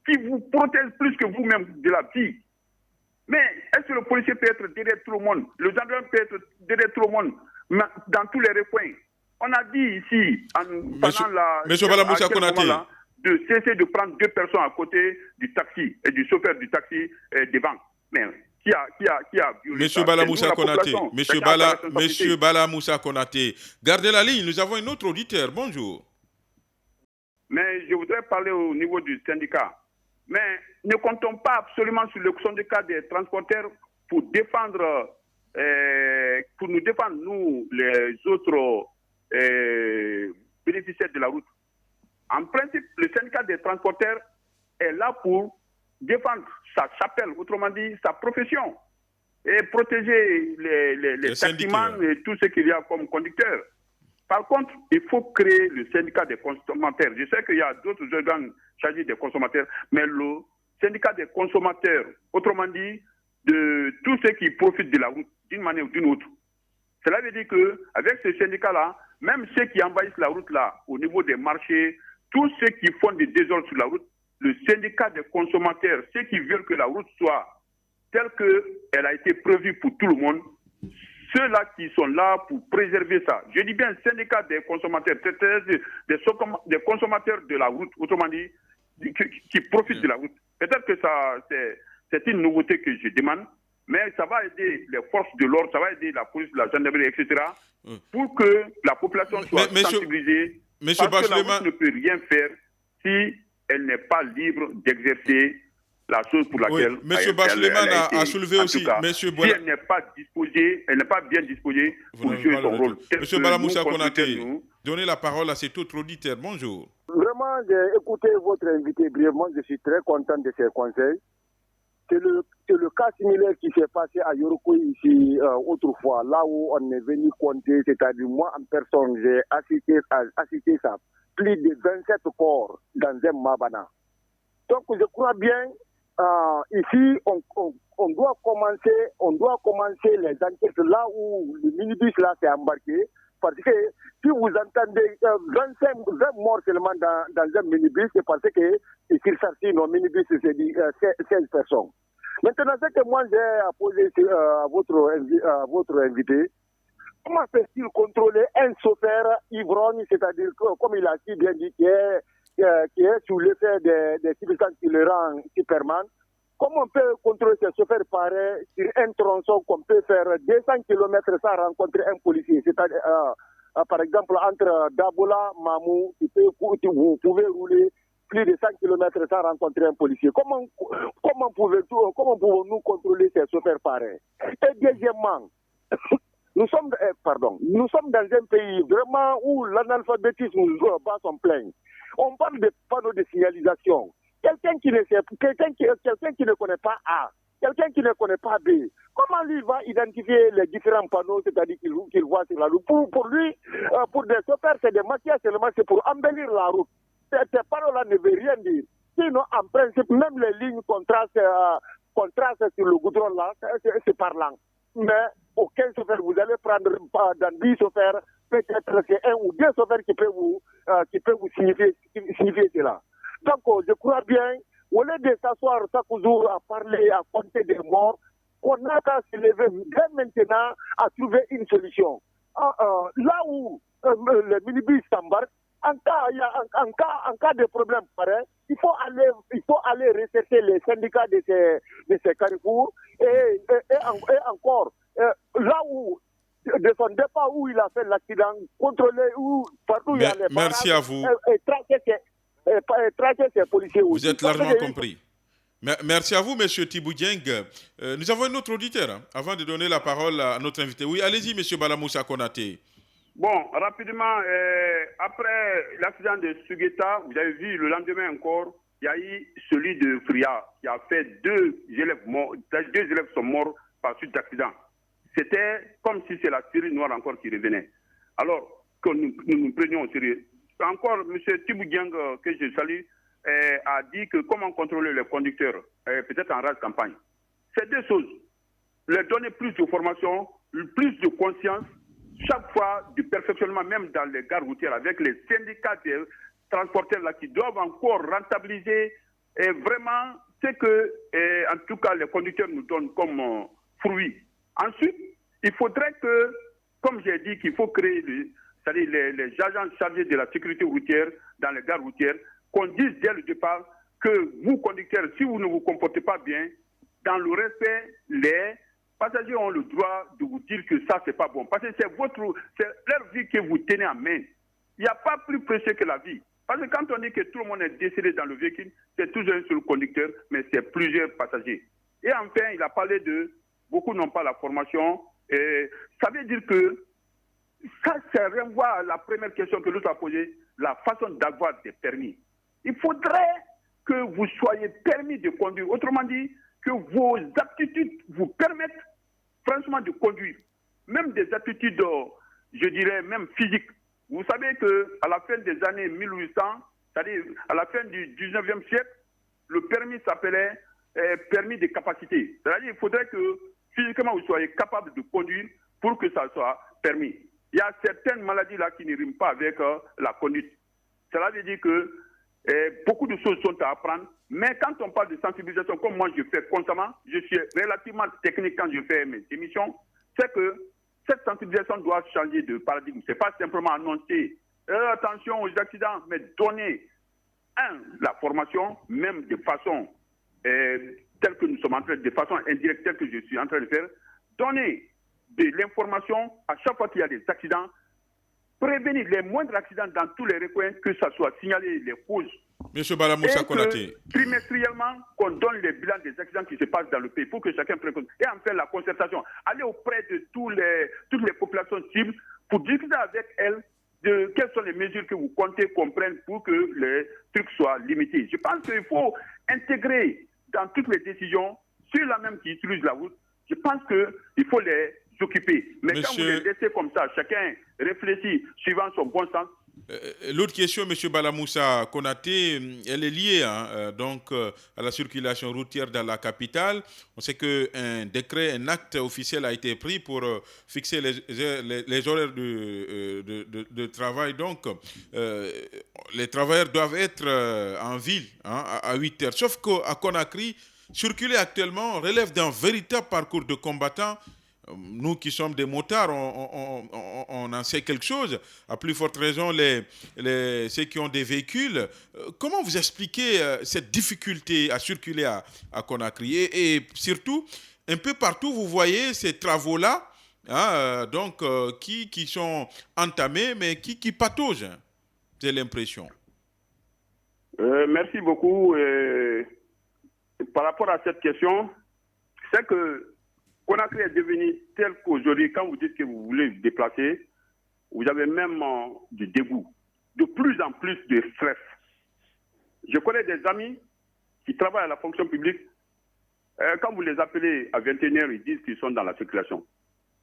qui vous protègent plus que vous-même de la vie? Mais est-ce que le policier peut être derrière tout le monde? Le gendarme peut être derrière tout le monde, dans tous les recoins? On a dit ici, Monsieur Balamoussa Konaté, de cesser de prendre 2 personnes à côté du taxi et du chauffeur du taxi devant. Mais qui a violé Monsieur ça? Balamoussa Konaté, Monsieur Balamoussa Konaté, gardez la ligne, nous avons un autre auditeur. Bonjour. Mais je voudrais parler au niveau du syndicat. Mais ne comptons pas absolument sur le syndicat des transporteurs pour défendre, pour nous défendre, nous, les autres bénéficiaires de la route. En principe, le syndicat des transporteurs est là pour défendre sa chapelle, autrement dit, sa profession, et protéger les taximans et tout ce qu'il y a comme conducteurs. Par contre, il faut créer le syndicat des consommateurs. Je sais qu'il y a d'autres organes chargés des consommateurs, mais le syndicat des consommateurs, autrement dit, de tous ceux qui profitent de la route d'une manière ou d'une autre. Cela veut dire qu'avec ce syndicat-là, même ceux qui envahissent la route-là, au niveau des marchés, tous ceux qui font des désordres sur la route, le syndicat des consommateurs, ceux qui veulent que la route soit telle qu'elle a été prévue pour tout le monde, ceux-là qui sont là pour préserver ça. Je dis bien syndicat des consommateurs, des consommateurs de la route, autrement dit, qui profitent de la route. Peut-être que ça, c'est une nouveauté que je demande, mais ça va aider les forces de l'ordre, ça va aider la police, la gendarmerie, etc., pour que la population soit sensibilisée. Parce que la route ne peut rien faire si elle n'est pas libre d'exercer la chose pour laquelle Monsieur Bachleman a soulevé aussi. Cas, si elle n'est pas disposée, elle n'est pas bien disposée pour jouer son rôle. Monsieur Balamoussa Konaté, donnez la parole à cet autre auditeur. Bonjour. Vraiment, j'ai écouté votre invité brièvement. Je suis très content de ses conseils. C'est le cas similaire qui s'est passé à Yorokoy ici autrefois, là où on est venu compter, c'est-à-dire moi en personne, j'ai assisté ça, plus de 27 corps dans un Mabana. Donc je crois bien, ici, on doit commencer les enquêtes là où le minibus là s'est embarqué, parce que si vous entendez 20 morts seulement dans un minibus, c'est parce que sur nos minibus, c'est 16 personnes. Maintenant, ce que moi j'ai à poser à votre invité, comment peut-il contrôler un chauffeur ivrogne, c'est-à-dire comme il a si bien dit, qui est sous l'effet des substances qui le rend Superman? Comment on peut contrôler ce chauffeur pareil sur un tronçon qu'on peut faire 200 km sans rencontrer un policier? C'est-à-dire, par exemple, entre Dabola, Mamou, vous pouvez rouler plus de 100 km sans rencontrer un policier. Comment pouvons-nous contrôler ces chauffeurs pareils? Et deuxièmement, nous sommes dans un pays vraiment où l'analphabétisme bat son plein. On parle de panneaux de signalisation. Quelqu'un qui ne connaît pas A, quelqu'un qui ne connaît pas B, comment lui va identifier les différents panneaux, c'est-à-dire qu'il voit sur la route? Pour lui, pour des chauffeurs, c'est des matières seulement, c'est pour embellir la route. Ces panneaux-là ne veulent rien dire. Sinon, en principe, même les lignes contrastent sur le goudron là, c'est parlant. Mais aucun chauffeur, vous allez prendre dans 10 chauffeurs, peut-être c'est un ou deux chauffeurs qui peut vous signifier cela. Donc, je crois bien, au lieu de s'asseoir chaque jour à parler, à compter des morts, qu'on a qu'à se lever dès maintenant à trouver une solution. Là où le minibus s'embarque, en cas de problème pareil, il faut aller rechercher les syndicats de ces carrefours et encore là où de son départ où il a fait l'accident, contrôler partout où il y a les barrages. Merci à vous. Traquer ces policiers aussi. Vous êtes largement compris. Merci à vous, monsieur Tibou Dieng. Nous avons un autre auditeur, avant de donner la parole à notre invité. Oui, allez-y, monsieur Balamoussa Konaté. Bon, rapidement, après l'accident de Sugueta, vous avez vu le lendemain encore, il y a eu celui de Fria qui a fait 2 élèves morts. 2 élèves sont morts par suite d'accident. C'était comme si c'est la série noire encore qui revenait. Alors que nous prenions au sérieux. Encore, M. Tibou Dieng, que je salue, a dit que comment contrôler les conducteurs, peut-être en rase campagne. C'est 2 choses. Leur donner plus de formation, plus de conscience, chaque fois du perfectionnement, même dans les gares routières, avec les syndicats des transporteurs là, qui doivent encore rentabiliser vraiment ce que, en tout cas, les conducteurs nous donnent comme fruit. Ensuite, il faudrait que, comme j'ai dit, qu'il faut créer c'est-à-dire les agents chargés de la sécurité routière dans les gares routières, qu'on dise dès le départ que vous, conducteurs, si vous ne vous comportez pas bien, dans le respect, les passagers ont le droit de vous dire que ça, c'est pas bon. Parce que c'est leur vie que vous tenez en main. Il n'y a pas plus précieux que la vie. Parce que quand on dit que tout le monde est décédé dans le véhicule, c'est toujours un seul conducteur, mais c'est plusieurs passagers. Et enfin, il a parlé de beaucoup n'ont pas la formation. Et ça veut dire que ça renvoie à la première question que l'autre a posée, la façon d'avoir des permis. Il faudrait que vous soyez permis de conduire. Autrement dit, que vos aptitudes vous permettent franchement de conduire. Même des aptitudes, je dirais, même physiques. Vous savez qu'à la fin des années 1800, c'est-à-dire à la fin du 19e siècle, le permis s'appelait permis de capacité. C'est-à-dire qu'il faudrait que physiquement vous soyez capable de conduire pour que ça soit permis. Il y a certaines maladies là qui ne riment pas avec la conduite. Cela veut dire que beaucoup de choses sont à apprendre, mais quand on parle de sensibilisation, comme moi je fais constamment, je suis relativement technique quand je fais mes émissions, c'est que cette sensibilisation doit changer de paradigme. Ce n'est pas simplement annoncer attention aux accidents, mais donner, la formation, même de façon telle que nous sommes en train, de façon indirecte, telle que je suis en train de faire, donner de l'information à chaque fois qu'il y a des accidents, prévenir les moindres accidents dans tous les recoins, que ça soit signalé les causes. Monsieur Balamoussa Konaté. Trimestriellement, qu'on donne les bilans des accidents qui se passent dans le pays pour que chacun prenne compte. Et enfin, la concertation. Aller auprès de toutes les populations cibles pour discuter avec elles de quelles sont les mesures que vous comptez comprendre pour que les trucs soient limités. Je pense qu'il faut intégrer dans toutes les décisions, ceux-là même qui utilisent la route, je pense qu'il faut les occuper. Mais quand vous les laissez comme ça, chacun réfléchit suivant son bon sens. L'autre question, M. Balamoussa Konaté, elle est liée à la circulation routière dans la capitale. On sait qu'un décret, un acte officiel a été pris pour fixer les horaires de travail. Donc, les travailleurs doivent être en ville à 8 heures. Sauf qu'à Conakry, circuler actuellement relève d'un véritable parcours de combattants. Nous qui sommes des motards, on en sait quelque chose. À plus forte raison, ceux qui ont des véhicules. Comment vous expliquez cette difficulté à circuler à Conakry et surtout, un peu partout, vous voyez ces travaux-là qui sont entamés, mais qui pataugent, j'ai l'impression. Merci beaucoup. Par rapport à cette question, c'est que Conakry est devenu tel qu'aujourd'hui, quand vous dites que vous voulez vous déplacer, vous avez même du dégoût, de plus en plus de stress. Je connais des amis qui travaillent à la fonction publique. Quand vous les appelez à 21h, ils disent qu'ils sont dans la circulation.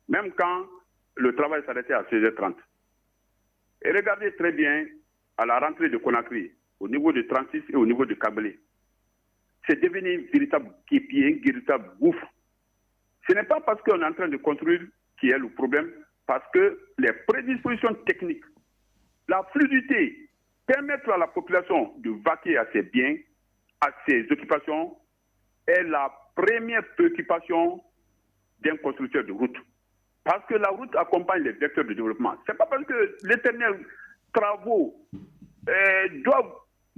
Même quand le travail s'arrêtait à 16h30. Et regardez très bien à la rentrée de Conakry, au niveau de 36 et au niveau de Kabylie. C'est devenu un véritable képier, un véritable gouffre. Ce n'est pas parce qu'on est en train de construire qui est le problème, parce que les prédispositions techniques, la fluidité, permettre à la population de vaquer à ses biens, à ses occupations, est la première préoccupation d'un constructeur de route. Parce que la route accompagne les vecteurs de développement. Ce n'est pas parce que l'éternel travaux doivent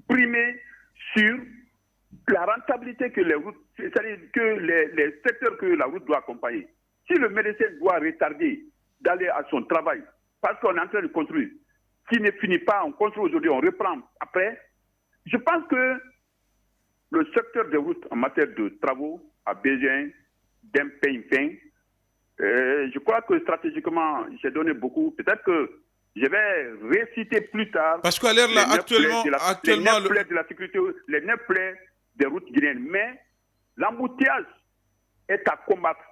primer sur la rentabilité que les routes, c'est-à-dire que les secteurs que la route doit accompagner. Si le médecin doit retarder d'aller à son travail parce qu'on est en train de construire, qui ne finit pas, on construit aujourd'hui, on reprend après, je pense que le secteur des routes en matière de travaux a besoin d'un pain. Je crois que stratégiquement, j'ai donné beaucoup. Peut-être que je vais réciter plus tard. Parce qu'à l'heure là, actuellement, les 9 plaies de la sécurité, les 9 plaies des routes guinéennes. Mais l'embouteillage est à combattre.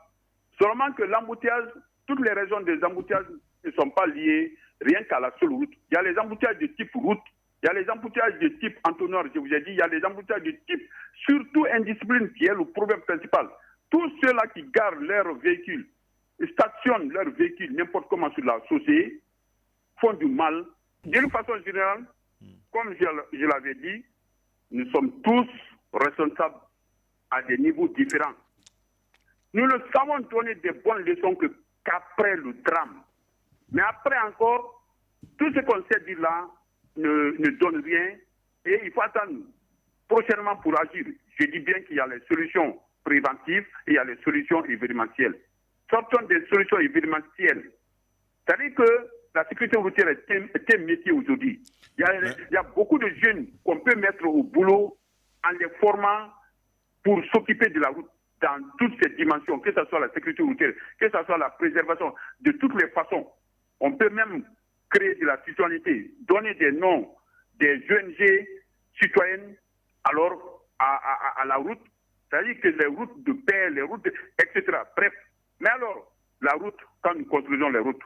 Seulement que l'embouteillage, toutes les raisons des embouteillages ne sont pas liées rien qu'à la seule route. Il y a les embouteillages de type route, il y a les embouteillages de type entonnoir, je vous ai dit, il y a les embouteillages de type, surtout indiscipline qui est le problème principal. Tous ceux-là qui garent leurs véhicules, stationnent leurs véhicules n'importe comment sur la chaussée, font du mal. D'une façon générale, comme je l'avais dit, nous sommes tous responsables à des niveaux différents. Nous ne savons donner des bonnes leçons qu'après le drame. Mais après encore, tout ce qu'on sait dire là ne donne rien et il faut attendre prochainement pour agir. Je dis bien qu'il y a les solutions préventives et il y a les solutions événementielles. Sortons des solutions événementielles. C'est-à-dire que la sécurité routière est un métier aujourd'hui. Il y a beaucoup de jeunes qu'on peut mettre au boulot en les formant pour s'occuper de la route dans toutes ces dimensions, que ce soit la sécurité routière, que ce soit la préservation, de toutes les façons. On peut même créer de la citoyenneté, donner des noms des ONG citoyennes alors à la route, c'est-à-dire que les routes de paix, les routes, etc. Bref. Mais alors, la route, quand nous construisons les routes,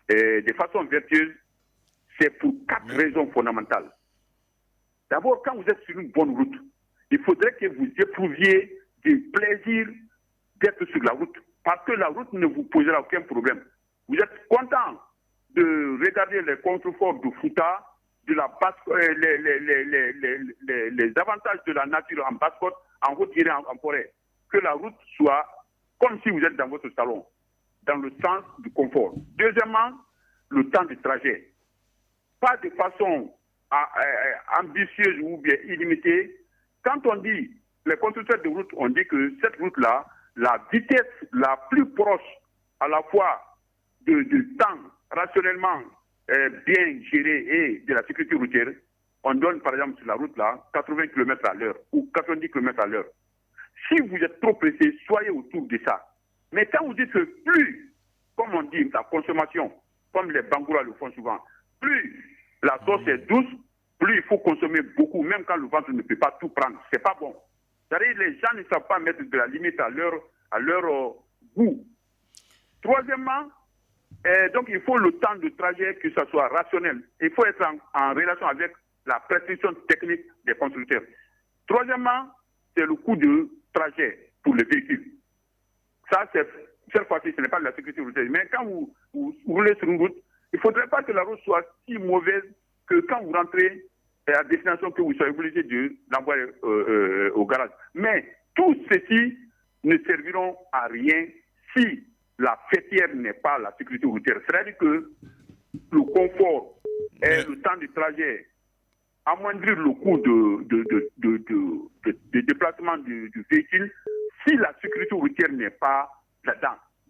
de façon vertueuse, c'est pour 4 raisons fondamentales. D'abord, quand vous êtes sur une bonne route, il faudrait que vous éprouviez du plaisir d'être sur la route, parce que la route ne vous posera aucun problème. Vous êtes content de regarder les contreforts du Fouta, de la basse, les avantages de la nature en basse-côte, en haute et en forêt. Que la route soit comme si vous êtes dans votre salon, dans le sens du confort. Deuxièmement, le temps de trajet. Pas de façon ambitieuse ou bien illimitée. Quand on dit, les constructeurs de route, on dit que cette route-là, la vitesse la plus proche à la fois du temps rationnellement bien géré et de la sécurité routière, on donne par exemple sur la route-là 80 km à l'heure ou 90 km à l'heure. Si vous êtes trop pressé, soyez autour de ça. Mais quand vous dites que plus, comme on dit, la consommation, comme les Bangouras le font souvent, plus la sauce est douce, plus il faut consommer beaucoup, même quand le ventre ne peut pas tout prendre. C'est pas bon. C'est-à-dire les gens ne savent pas mettre de la limite à leur goût. Troisièmement, donc il faut le temps de trajet que ça soit rationnel. Il faut être en relation avec la prescription technique des constructeurs. Troisièmement, c'est le coût de trajet pour les véhicules. Ça, cette fois-ci, ce n'est pas de la sécurité routière. Mais quand vous roulez sur une route, il ne faudrait pas que la route soit si mauvaise que quand vous rentrez à destination, que vous soyez obligé de l'envoyer au garage. Mais tout ceci ne serviront à rien si la fêtière n'est pas la sécurité routière. C'est-à-dire que le confort et le temps de trajet, amoindrir le coût de déplacement du véhicule, si la sécurité routière n'est pas là-dedans.